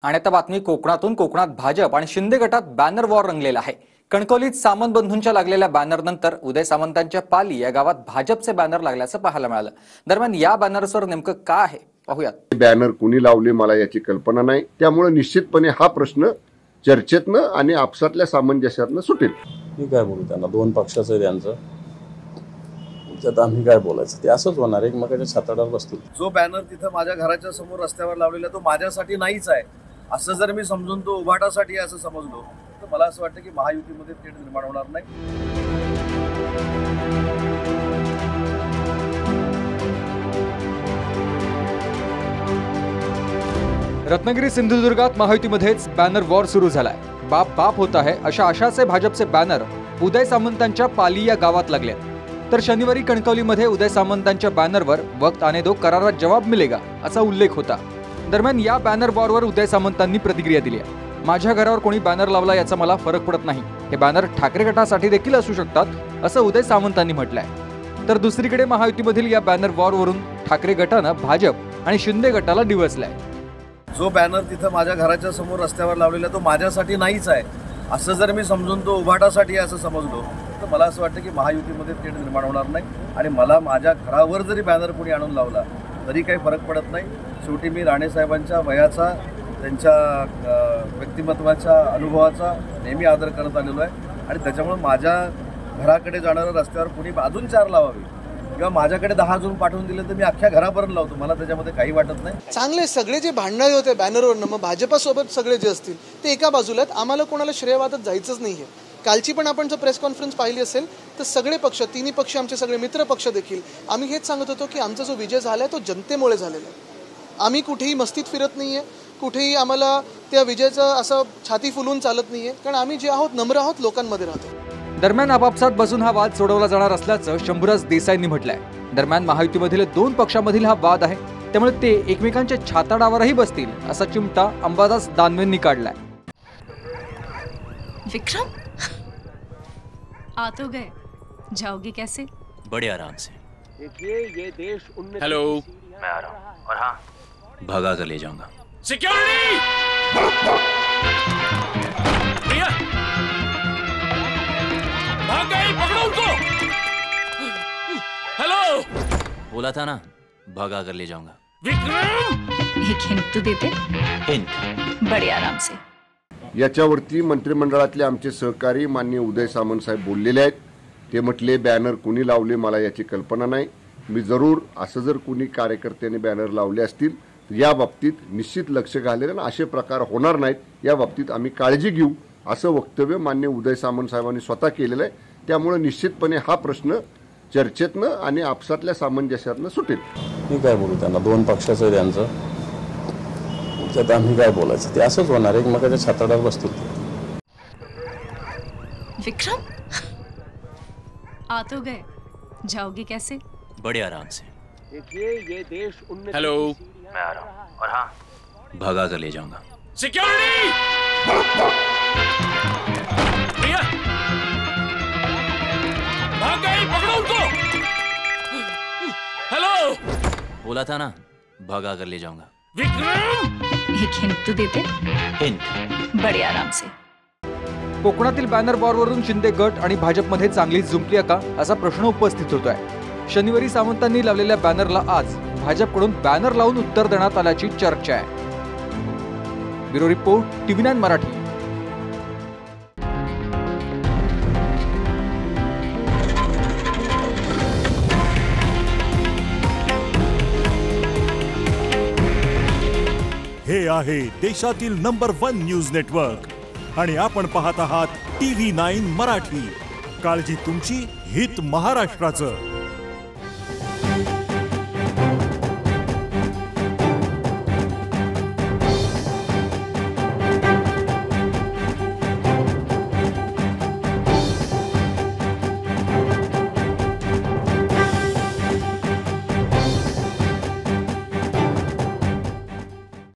आणि आता बातमी कोकणातून। कोकणात भाजप आणि शिंदे गटात बॅनर वॉर रंगलेला आहे। कणकवलीत सामंत बंधूंच्या लागलेल्या बॅनरनंतर उदय सामंतांच्या पाली या गावात भाजपचे बॅनर लागल्याचं पाहायला मिळालं। दरम्यान या बॅनर्सवर नेमकं काय आहे पाहूयात। बॅनर कुणी लावले मला याची कल्पना नाही, त्यामुळे निश्चितपणे हा प्रश्न चर्चेतनं आणि आपसातल्या सामंजस्यातनं सुटेल। मी काय बोलू त्यांना, दोन पक्षाचं आहे त्यांचं, त्यात आम्ही काय बोलायचं, ते असंच होणार, एकमेकाच्या छाताडावर बसतील। जो बॅनर तिथं माझ्या घराच्या समोर रस्त्यावर लावलेला तो माझ्यासाठी नाहीच आहे असं जर मी समजून तो उभाटासाठी असं समजलो तर मला असं वाटतं की महायुतीमध्ये तेढ निर्माण होणार नाही। रत्नागिरी सिंधुदुर्गात महायुतीमध्येच बॅनर वॉर सुरू झालाय। बाप बाप होता है अशा आशाचे भाजपचे बॅनर उदय सामंतांच्या पाली या गावात लागले। तर शनिवारी कणकवलीमध्ये उदय सामंतांच्या बॅनरवर वक्त आने दो करारा जवाब मिलेगा असा उल्लेख होता। दरम्यान या बॅनर वॉरवर उदय सामंतांनी प्रतिक्रिया दिली आहे। माझ्या घरावर कोणी बॅनर लावला याचा मला फरक पडत नाही, हे बॅनर ठाकरे गटासाठी देखील असू शकतात असं उदय सामंतांनी म्हटलंय। तर दुसरीकडे महायुतीमधील या बॅनर वॉरवरून ठाकरे गटानं भाजप आणि शिंदे गटाला डिवचलंय। जो बॅनर तिथं माझ्या घराच्या समोर रस्त्यावर लावलेला तो माझ्यासाठी नाहीच आहे असं जर मी समजून तो उभाटासाठी असं समजलो तर मला असं वाटतं की महायुतीमध्ये तेढ निर्माण होणार नाही आणि मला माझ्या घरावर जरी बॅनर कोणी आणून लावला तरी काही फरक पडत नाही। शेवटी मी राणेसाहेबांच्या वयाचा, त्यांच्या व्यक्तिमत्वाच्या, अनुभवाचा नेहमी आदर करत आलेलो आहे आणि त्याच्यामुळे माझ्या घराकडे जाणाऱ्या रस्त्यावर कोणी अजून 4 लावावी किंवा माझ्याकडे 10 अजून पाठवून दिले तर मी अख्ख्या घरापर्यंत लावतो, मला त्याच्यामध्ये काही वाटत नाही। चांगले सगळे जे भांडणारे होते बॅनरवरनं, मग भाजपासोबत सगळे जे असतील ते एका बाजूला आहेत, आम्हाला कोणाला श्रेयवादत जायचंच नाहीये। कालची पण आपण जर प्रेस कॉन्फरन्स पाहिली असेल तर सगळे पक्ष, तिन्ही पक्ष, आमचे सगळे मित्र पक्ष देखील आम्ही हेच सांगत होतो की आमचा जो विजय झाला आहे तो जनतेमुळे झालेला आहे। आम्ही कुठेही मस्तीत फिरत नाहीये, कुठेही आम्हाला त्या विजयाचं असं छाती फुलून चालत नाहीये, कारण आम्ही जे आहोत नम्र आहोत, लोकांमध्ये राहतो। दरम्यान आपापसात बसून हा वाद सोडवला जाणार असल्याचं शंभूराज देसाईंनी म्हटलंय। दरम्यान महायुतीमधील 2 पक्षामधील हा वाद आहे, त्यामुळे ते एकमेकांच्या छाताडावरही बसतील असा चिमटा अंबादास दानवेंनी काढलाय। विक्रम आ तो गए, जाओगे कैसे? बड़े आराम से। देखिए ये देश हेलो, मैं आ रहा हूँ और हाँ, भगा कर ले जाऊंगा। सिक्योरिटी! भैया, भाग गए, पकड़ो उनको। हेलो, बोला था ना, भगा कर ले जाऊंगा। विक्रम! एक हिंट तो देते? हिंट? बड़े आराम से। याच्यावरती मंत्रिमंडळातले आमचे सहकारी माननीय उदय सामंत साहेब बोललेले आहेत। ते म्हटले बॅनर कुणी लावले मला याची कल्पना नाही, मी जरूर असं जर कुणी कार्यकर्त्यांनी बॅनर लावले असतील तर या बाबतीत निश्चित लक्ष घालेल आणि असे प्रकार होणार नाहीत, या बाबतीत आम्ही काळजी घेऊ असं वक्तव्य माननीय उदय सामंत साहेबांनी स्वतः केलेलं आहे। त्यामुळे निश्चितपणे हा प्रश्न चर्चेतनं आणि आपसातल्या सामंजस्यातनं सुटेल। मी काय बोलू त्यांना, दोन पक्षाचं आहे त्यांचं, त्यात आम्ही काय बोलायचं, ते असंच होणार, एकमेकाच्या छाताडावर बसतील। विक्रम आ तो गए, जाओगे कैसे? बड़े आराम से। देखिए ये देश हेलो, मैं आ रहा हूँ और हाँ, भगा कर ले जाऊंगा। सिक्योरिटी! भैया, भाग गए, पकड़ो उनको। हेलो, बोला था ना, भगा कर ले जाऊंगा। विक्रम! एक हिंट तो देते? हिंट? बड़े आराम से। कोकणातील बॅनर वॉरवरून शिंदे गट आणि भाजपमध्ये चांगली जुंपली का असा प्रश्न उपस्थित होतोय। शनिवारी सामंतांनी लावलेल्या बॅनरला आज भाजपकडून बॅनर लावून उत्तर देण्यात आल्याची चर्चा आहे। Bureau report, TV9 Marathi. हे आहे देशातील नंबर 1 न्यूज नेटवर्क आणि आपण पाहत आहात TV9 मराठी। काळजी तुमची, हित महाराष्ट्राचं।